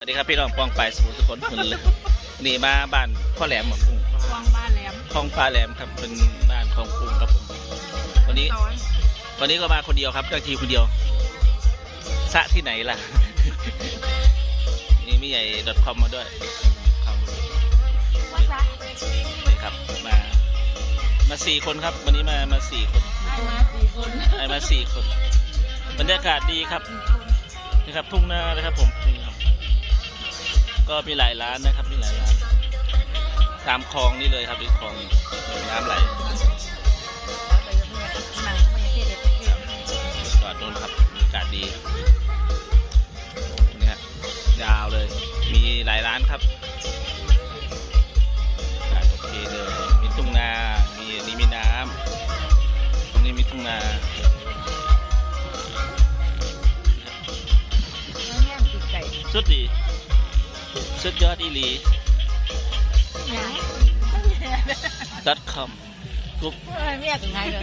สวัสดีครับพี่น้องปองไปสมุทรทุกคนคุณเลยนี่มาบ้านพ่อแหลมของกุ้ง คลองบ้านแหลม คลองปลาแหลมครับเป็นบ้านของกุ้งครับผมวันนี้ก็มาคนเดียวครับเจ้าทีคนเดียวสะที่ไหนล่ะ นี่มีใหญ่ .com มาด้วยนี่ครับมา4 คนครับวันนี้มา4 คน ได้มาสี่คน ได้มา4 คนบรรยากาศดีครับนี่ครับทุ่งนานะครับผมนี่ครับก็มีหลายร้านนะครับมีหลายร้านตามคลองนี่เลยครับอีกคลองน้ำไหลจอดโน่นครับบรรยากาศดีนี่ฮะยาวเลยมีหลายร้านครับโอเคเลยมีทุ่งนานี่มีน้ำตรงนี้มีทุ่งนาสุดดีสุดยอดอีหลี .com กรุ๊ป ไม่อยากถึงไงเลย